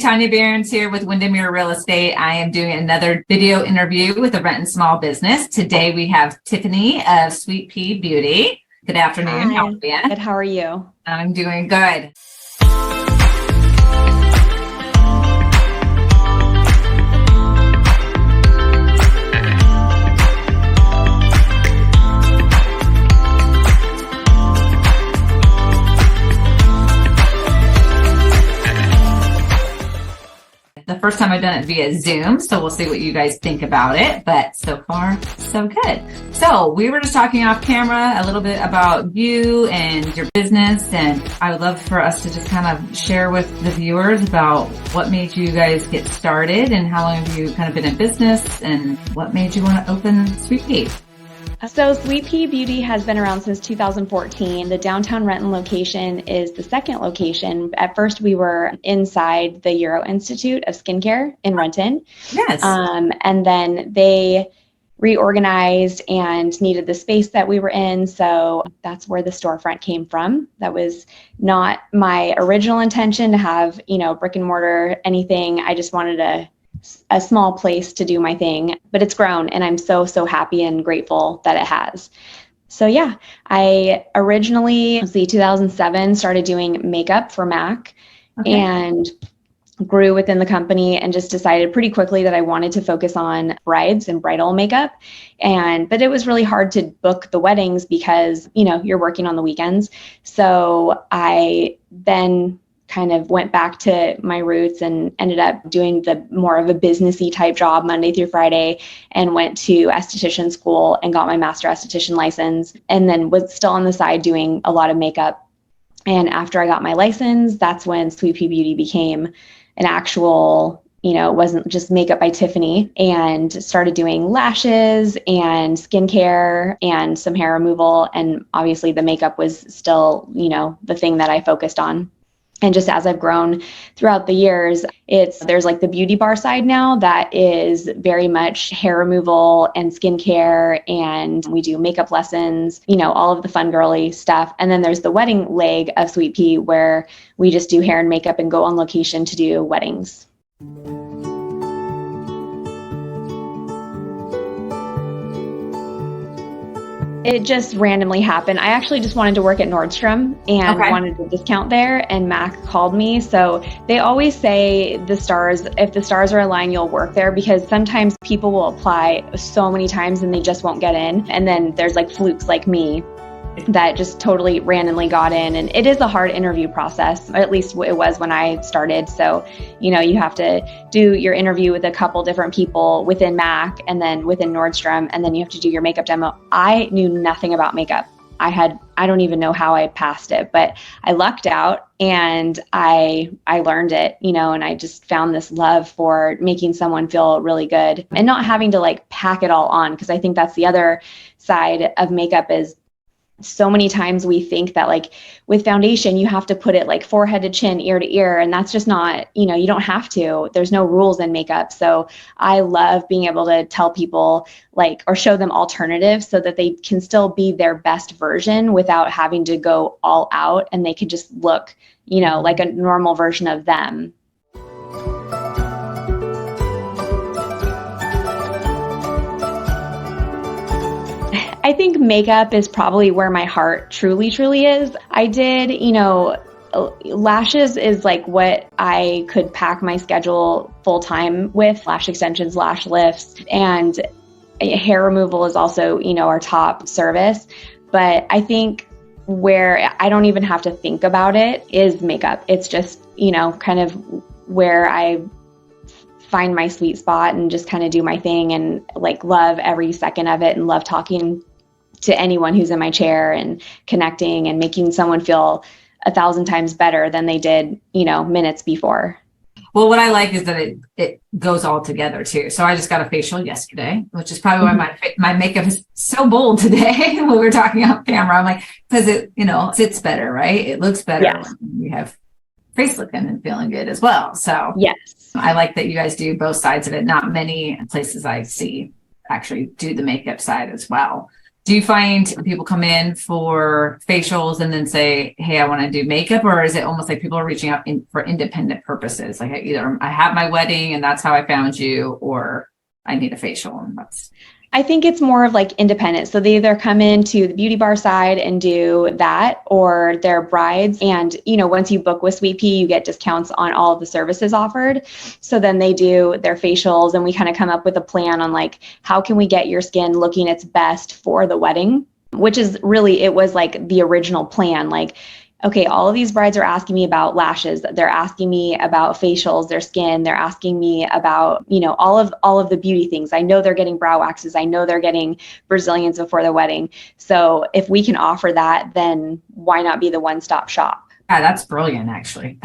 Tanya Behrens here with Windermere Real Estate. I am doing another video interview with a Renton small business. Today we have Tiffany of Sweet Pea Beauty. Good afternoon. Hi. How are you? Good. How are you? I'm doing good. The first time I've done it via Zoom, so we'll see what you guys think about it, but so far, so good. So we were just talking off camera a little bit about you and your business, and I would love for us to just kind of share with the viewers about what made you guys get started and how long have you kind of been in business and what made you want to open Sweet Pea. So Sweet Pea Beauty has been around since 2014. The downtown Renton location is the second location. At first, we were inside the Euro Institute of Skincare in Renton. Yes. And then they reorganized and needed the space that we were in. So that's where the storefront came from. That was not my original intention to have, brick and mortar, anything. I just wanted a small place to do my thing, but it's grown and I'm so happy and grateful that it has. So yeah, I originally, 2007, started doing makeup for MAC and grew within the company and just decided pretty quickly that I wanted to focus on brides and bridal makeup. But it was really hard to book the weddings because, you're working on the weekends. So I then kind of went back to my roots and ended up doing the more of a businessy type job Monday through Friday and went to esthetician school and got my master esthetician license and then was still on the side doing a lot of makeup. And after I got my license, that's when Sweet Pea Beauty became an actual, it wasn't just Makeup by Tiffany, and started doing lashes and skincare and some hair removal. And obviously the makeup was still, the thing that I focused on. And just as I've grown throughout the years, there's like the beauty bar side now that is very much hair removal and skincare. And we do makeup lessons, all of the fun girly stuff. And then there's the wedding leg of Sweet Pea where we just do hair and makeup and go on location to do weddings. It just randomly happened. I actually just wanted to work at Nordstrom and wanted a discount there, and MAC called me. So they always say if the stars are aligned, you'll work there, because sometimes people will apply so many times and they just won't get in. And then there's like flukes like me that just totally randomly got in. And it is a hard interview process, or at least it was when I started. So, you have to do your interview with a couple different people within MAC and then within Nordstrom, and then you have to do your makeup demo. I knew nothing about makeup. I don't even know how I passed it, but I lucked out and I learned it, and I just found this love for making someone feel really good and not having to like pack it all on. Because I think that's the other side of makeup is so many times we think that like with foundation, you have to put it like forehead to chin, ear to ear. And that's just not, you don't have to. There's no rules in makeup. So I love being able to tell people or show them alternatives so that they can still be their best version without having to go all out, and they could just look, like a normal version of them. I think makeup is probably where my heart truly is. I did, lashes is like what I could pack my schedule full time with. Lash extensions, lash lifts, and hair removal is also, our top service. But I think where I don't even have to think about it is makeup. It's just, kind of where I find my sweet spot and just kind of do my thing and like love every second of it and love talking to anyone who's in my chair and connecting and making someone feel 1,000 times better than they did, minutes before. Well, what I like is that it goes all together too. So I just got a facial yesterday, which is probably why my makeup is so bold today when we were talking off camera. I'm like, because it, sits better, right? It looks better. Yes. When you have face looking and feeling good as well. So yes, I like that you guys do both sides of it. Not many places I see actually do the makeup side as well. Do you find people come in for facials and then say, hey, I want to do makeup? Or is it almost like people are reaching out for independent purposes? Like either I have my wedding and that's how I found you, or I need a facial. And that's... I think it's more of like independent. So they either come into the beauty bar side and do that, or they're brides. And, once you book with Sweet Pea, you get discounts on all of the services offered. So then they do their facials, and we kind of come up with a plan on like, how can we get your skin looking its best for the wedding, which is really, it was like the original plan. Like, okay, all of these brides are asking me about lashes. They're asking me about facials, their skin. They're asking me about, all of the beauty things. I know they're getting brow waxes. I know they're getting Brazilians before the wedding. So if we can offer that, then why not be the one-stop shop? Yeah, that's brilliant, actually.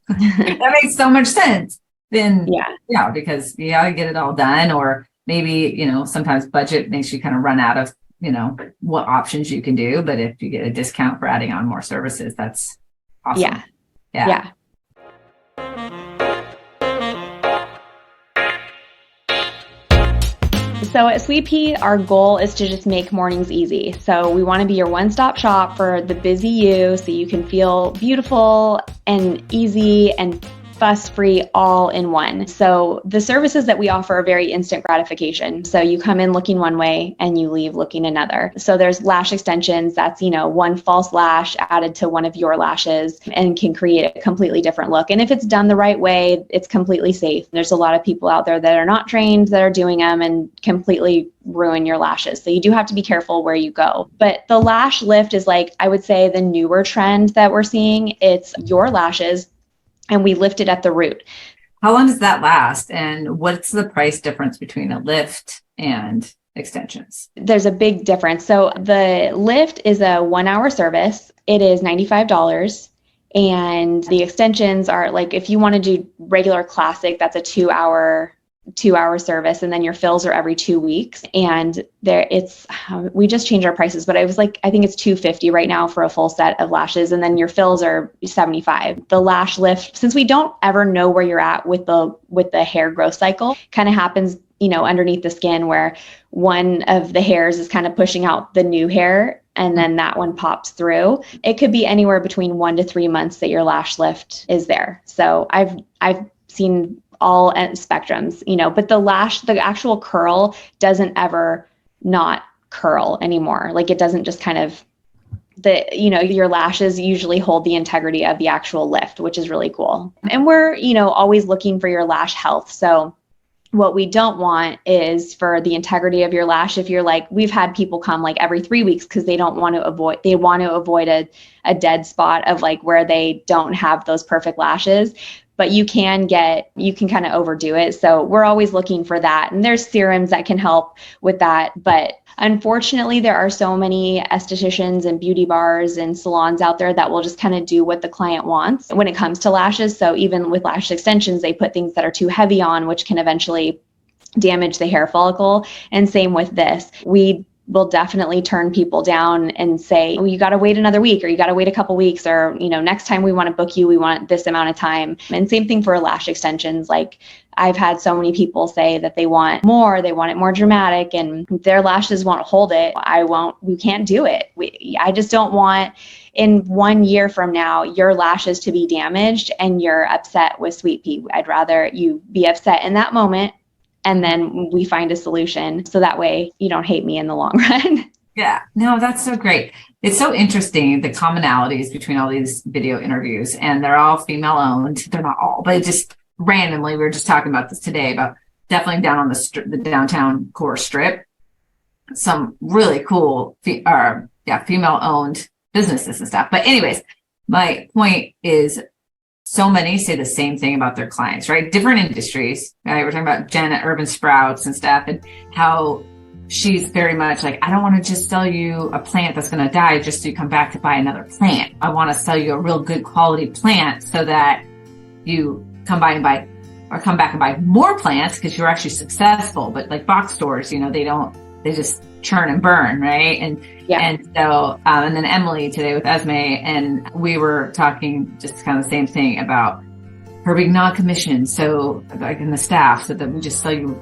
That makes so much sense. Then, yeah, because you gotta get it all done, or maybe, sometimes budget makes you kind of run out of what options you can do. But if you get a discount for adding on more services, that's awesome. Yeah. So at Sweet Pea, our goal is to just make mornings easy. So we want to be your one-stop shop for the busy you, so you can feel beautiful and easy and fuss-free all in one. So the services that we offer are very instant gratification. So you come in looking one way and you leave looking another. So there's lash extensions. That's, one false lash added to one of your lashes and can create a completely different look. And if it's done the right way, it's completely safe. There's a lot of people out there that are not trained that are doing them and completely ruin your lashes. So you do have to be careful where you go. But the lash lift is like, I would say, the newer trend that we're seeing. It's your lashes, and we lift it at the root. How long does that last? And what's the price difference between a lift and extensions? There's a big difference. So the lift is a 1-hour service. It is $95. And the extensions are like, if you want to do regular classic, that's a 2-hour service, and then your fills are every 2 weeks. And we just changed our prices, but I think it's $250 right now for a full set of lashes, and then your fills are $75. The lash lift, since we don't ever know where you're at with the hair growth cycle, kind of happens underneath the skin, where one of the hairs is kind of pushing out the new hair, and then that one pops through. It could be anywhere between 1 to 3 months that your lash lift is there. So I've seen all spectrums, but the actual curl doesn't ever not curl anymore. Like, it doesn't just kind of, your lashes usually hold the integrity of the actual lift, which is really cool. And we're, always looking for your lash health. So what we don't want is for the integrity of your lash. If you're like, we've had people come like every 3 weeks because they want to avoid a dead spot of like where they don't have those perfect lashes. But you can kind of overdo it. So we're always looking for that. And there's serums that can help with that. But unfortunately, there are so many estheticians and beauty bars and salons out there that will just kind of do what the client wants when it comes to lashes. So even with lash extensions, they put things that are too heavy on, which can eventually damage the hair follicle. And same with this. We will definitely turn people down and say, oh, you got to wait another week, or you got to wait a couple weeks, or, next time we want to book you, we want this amount of time. And same thing for lash extensions. Like, I've had so many people say that they want it more dramatic, and their lashes won't hold it. We can't do it. I just don't want, in 1 year from now, your lashes to be damaged and you're upset with Sweet Pea. I'd rather you be upset in that moment, and then we find a solution, so that way you don't hate me in the long run. Yeah, no, that's so great. It's so interesting, the commonalities between all these video interviews, and they're all female owned. They're not all, but it just randomly, we were just talking about this today, about definitely down on the downtown core strip, some really cool, female owned businesses and stuff. But anyways, my point is, so many say the same thing about their clients, right? Different industries. Right? We're talking about Jen at Urban Sprouts and stuff, and how she's very much like, I don't want to just sell you a plant that's going to die just so you come back to buy another plant. I want to sell you a real good quality plant so that you come back and buy more plants because you're actually successful. But like box stores, they just churn and burn, right? And so, and then Emily today with Esme, and we were talking just kind of the same thing about her being non-commissioned. So like in the staff, so that we just sell you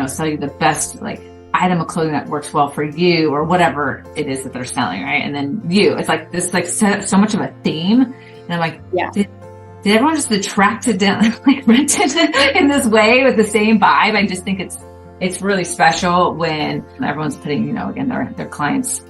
sell you the best, like item of clothing that works well for you or whatever it is that they're selling, right? And then it's like this, like so much of a theme. And I'm like, did everyone just attract to like Renton in this way with the same vibe? I just think it's really special when everyone's putting, again, their clients'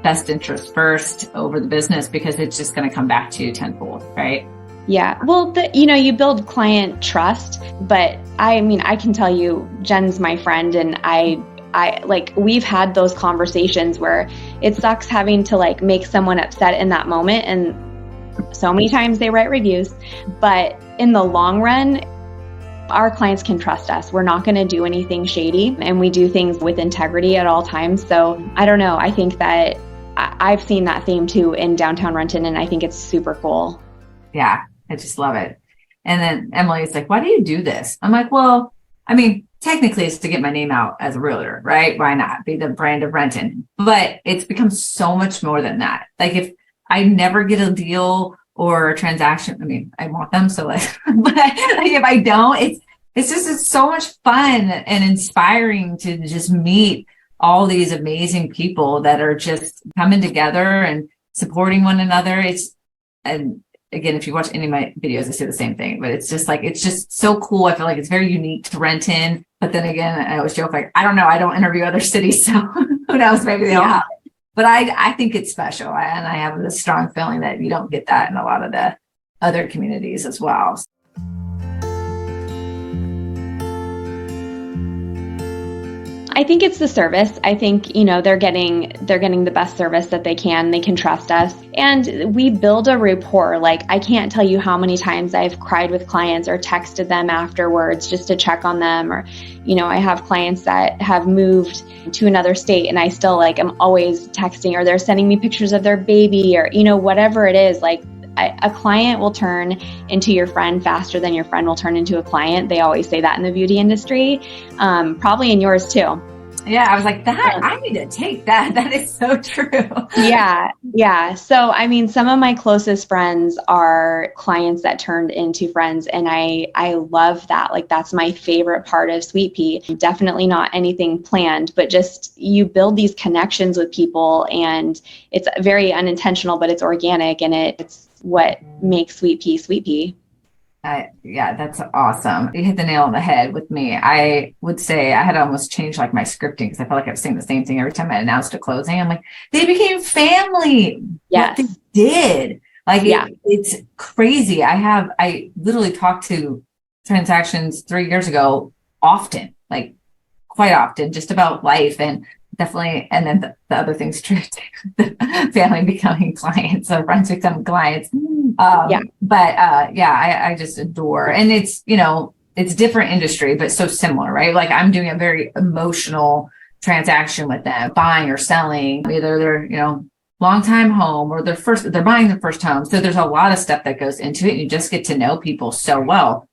best interest first over the business, because it's just going to come back to you tenfold, right? Yeah. Well, you build client trust, but I can tell you, Jen's my friend, and I like, we've had those conversations where it sucks having to like make someone upset in that moment. And so many times they write reviews, but in the long run, our clients can trust us. We're not going to do anything shady, and we do things with integrity at all times. So I don't know. I think that I've seen that theme too in downtown Renton, and I think it's super cool. Yeah, I just love it. And then Emily's like, why do you do this? I'm like, well, I mean, technically it's to get my name out as a realtor, right? Why not be the brand of Renton? But it's become so much more than that. Like, if I never get a deal or a transaction, I mean, I want them. So like, but like, if I don't, it's so much fun and inspiring to just meet all these amazing people that are just coming together and supporting one another. And again, if you watch any of my videos, I say the same thing, but it's just so cool. I feel like it's very unique to Renton. But then again, I always joke, like, I don't know, I don't interview other cities, so who knows, maybe they'll have it. But I think it's special. And I have this strong feeling that you don't get that in a lot of the other communities as well. I think it's the service. I think, they're getting the best service that they can. They can trust us. And we build a rapport. Like, I can't tell you how many times I've cried with clients or texted them afterwards just to check on them. Or, I have clients that have moved to another state, and I still am always texting, or they're sending me pictures of their baby, or, whatever it is. Like, a client will turn into your friend faster than your friend will turn into a client. They always say that in the beauty industry, probably in yours too. Yeah, I was like, I need to take that. That is so true. Yeah. So, some of my closest friends are clients that turned into friends, and I love that. Like, that's my favorite part of Sweet Pea. Definitely not anything planned, but just you build these connections with people, and it's very unintentional, but it's organic, and it's what makes Sweet Pea Sweet Pea. Yeah, that's awesome. You hit the nail on the head with me. I would say I had almost changed like my scripting, because I felt like I was saying the same thing every time I announced a closing. I'm like, they became family. Yes. What they did. Like, it's crazy. I literally talked to transactions 3 years ago often, like quite often, just about life, and definitely. And then the other thing's true too, the family becoming clients, so friends become clients. I just adore, and it's, it's different industry, but so similar, right? Like, I'm doing a very emotional transaction with them, buying or selling, either they're, long time home, or they're buying their first home. So there's a lot of stuff that goes into it, and you just get to know people so well.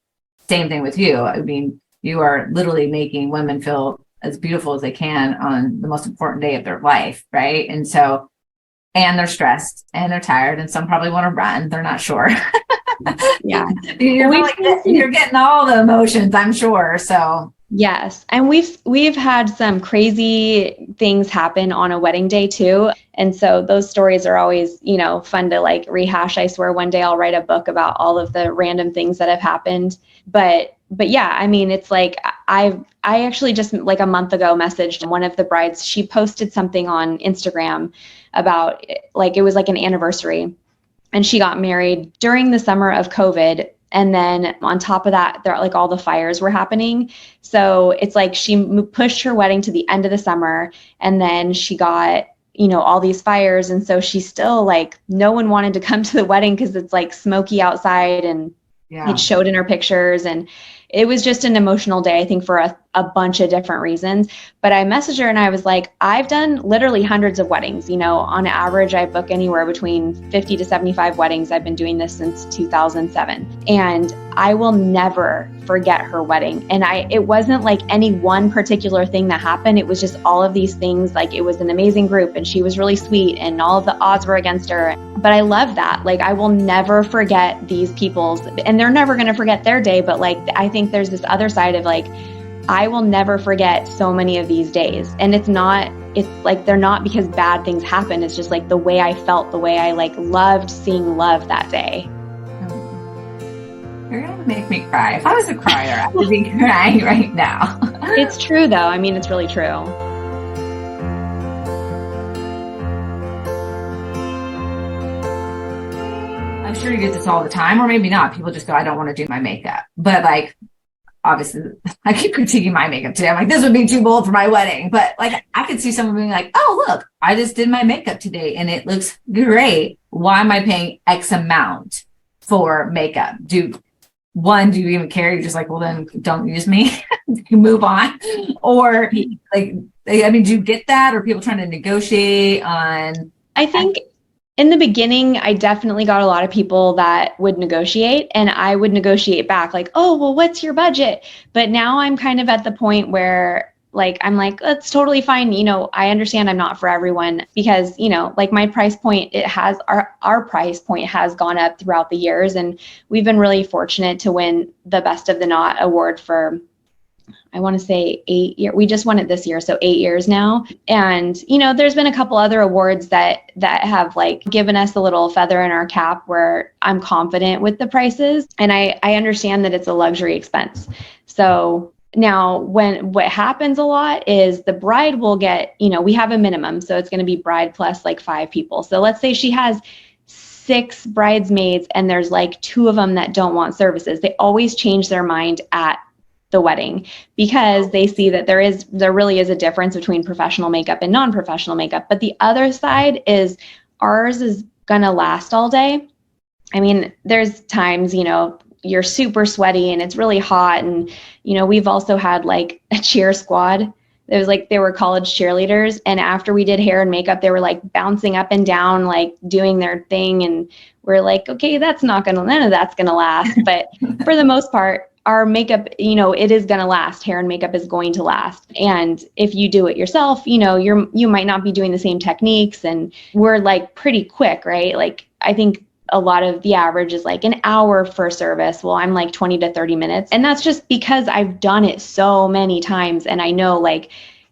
Same thing with you. I mean, you are literally making women feel as beautiful as they can on the most important day of their life, right? And so, and they're stressed and they're tired, and some probably want to run. They're not sure. Yeah. You're getting all the emotions, I'm sure. So yes. And we've had some crazy things happen on a wedding day too. And so those stories are always, fun to rehash. I swear one day I'll write a book about all of the random things that have happened. But yeah, it's like, I actually just a month ago messaged one of the brides. She posted something on Instagram about it was an anniversary, and she got married during the summer of COVID. And then on top of that, there all the fires were happening. So it's like she pushed her wedding to the end of the summer, and then she got, all these fires. And so she's still no one wanted to come to the wedding because it's smoky outside, and it showed in her pictures. And it was just an emotional day, I think, for a bunch of different reasons. But I messaged her and I was like, I've done literally hundreds of weddings. On average, I book anywhere between 50 to 75 weddings. I've been doing this since 2007. And I will never forget her wedding. And it wasn't any one particular thing that happened. It was just all of these things. It was an amazing group, and she was really sweet, and all of the odds were against her. But I love that. I will never forget these people's, and they're never going to forget their day. But I think there's this other side of I will never forget so many of these days. And it's like, they're not because bad things happen. It's just like the way I felt, the way I like loved seeing love that day. You're going to make me cry. If I was a crier, I would be crying right now. It's true though. I mean, it's really true. I'm sure you get this all the time, or maybe not. People just go, I don't want to do my makeup. But like, obviously, I keep critiquing my makeup today. I'm like, this would be too bold for my wedding. But like, I could see someone being like, oh, look, I just did my makeup today and it looks great. Why am I paying X amount for makeup? Do you even care? You're just like, well, then don't use me. You move on. Or like, I mean, do you get that? Or people trying to negotiate on? I think in the beginning, I definitely got a lot of people that would negotiate, and I would negotiate back like, oh, well, what's your budget? But now I'm kind of at the point where like, I'm like, that's totally fine. You know, I understand I'm not for everyone because, you know, like my price point, our price point has gone up throughout the years. And we've been really fortunate to win the Best of the Knot award for, I want to say 8 years. We just won it this year. So 8 years now. And, you know, there's been a couple other awards that have like given us a little feather in our cap where I'm confident with the prices. And I understand that it's a luxury expense. So now what happens a lot is the bride will get, you know, we have a minimum. So it's going to be bride plus like 5 people. So let's say she has 6 bridesmaids and there's like 2 of them that don't want services. They always change their mind at the wedding because they see that there really is a difference between professional makeup and non-professional makeup. But the other side is ours is gonna last all day. I mean, there's times, you know, you're super sweaty and it's really hot. And, you know, we've also had like a cheer squad. It was like they were college cheerleaders. And after we did hair and makeup, they were like bouncing up and down, like doing their thing. And we're like, okay, none of that's gonna last. But for the most part, our makeup, you know, it is going to last. Hair and makeup is going to last. And if you do it yourself, you know, you might not be doing the same techniques, and we're like pretty quick, right? Like, I think a lot of the average is like an hour for service. Well, I'm like 20 to 30 minutes. And that's just because I've done it so many times. And I know like,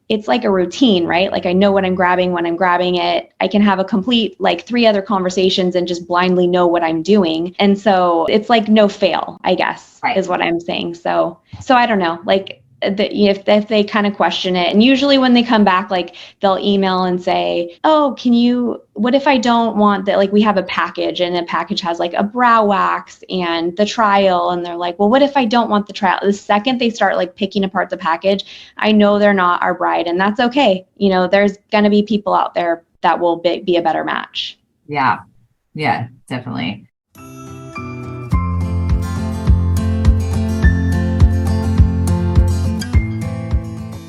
it's like a routine, right? Like I know what I'm grabbing when I'm grabbing it. I can have a complete like 3 other conversations and just blindly know what I'm doing. And so it's like no fail, I guess, right, is what I'm saying. So I don't know, like if they kind of question it, and usually when they come back, like they'll email and say, oh, what if I don't want that? Like we have a package, and a package has like a brow wax and the trial. And they're like, well, what if I don't want the trial? The second they start like picking apart the package, I know they're not our bride, and that's okay. You know, there's going to be people out there that will be a better match. Yeah. Yeah, definitely.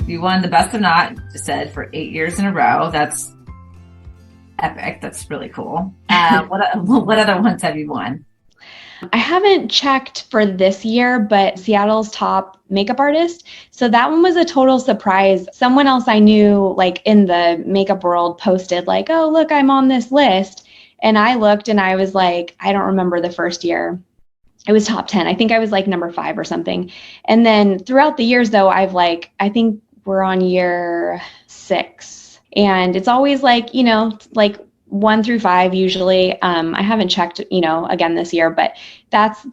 You won the Best of Knot, said, for 8 years in a row. That's epic. That's really cool. What other ones have you won? I haven't checked for this year, but Seattle's top makeup artist. So that one was a total surprise. Someone else I knew, like in the makeup world, posted like, oh, look, I'm on this list. And I looked and I was like, I don't remember the first year. It was top 10. I think I was like number 5 or something. And then throughout the years though, I think we're on year 6, and it's always like, you know, like 1 through 5 usually. I haven't checked, you know, again this year, but that's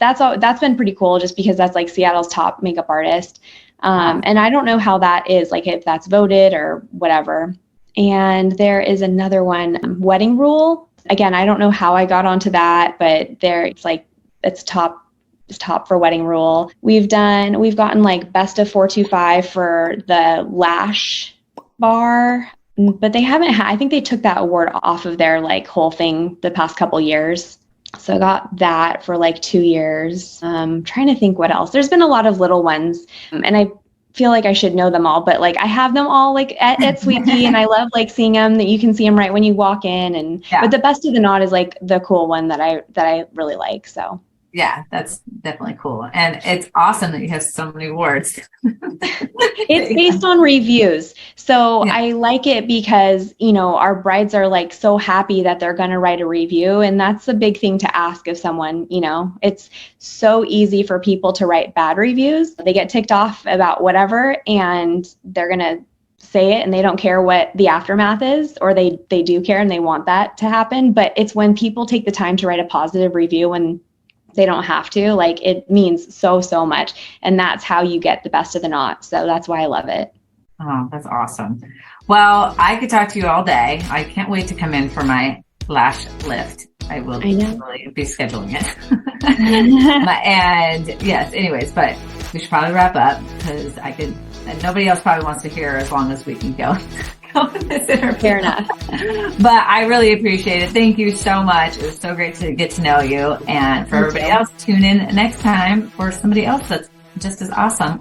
been pretty cool just because that's like Seattle's top makeup artist. And I don't know how that is, like if that's voted or whatever. And there is another one, Wedding Rule. Again, I don't know how I got onto that, but it's top for Wedding Rule. We've gotten like Best of 425 for the lash bar, but they haven't I think they took that award off of their like whole thing the past couple years. So I got that for like 2 years. Trying to think what else. There's been a lot of little ones, and I feel like I should know them all, but like I have them all like at Sweet Pea, and I love like seeing them, that you can see them right when you walk in. And yeah. But the Best of the Knot is like the cool one that I really like. So Yeah, that's definitely cool. And it's awesome that you have so many awards. It's based on reviews. So Yeah. I like it because, our brides are like so happy that they're going to write a review. And that's a big thing to ask of someone. It's so easy for people to write bad reviews. They get ticked off about whatever and they're going to say it and they don't care what the aftermath is, or they do care and they want that to happen. But it's when people take the time to write a positive review when they don't have to, like, it means so much. And that's how you get the best of the knot. So that's why I love it. Oh, that's awesome. Well, I could talk to you all day. I can't wait to come in for my lash lift. I will really be scheduling it. And yes, anyways, but we should probably wrap up because and nobody else probably wants to hear as long as we can go in this interview. Fair enough. But I really appreciate it. Thank you so much. It was so great to get to know you. And for everybody else, tune in next time for somebody else that's just as awesome.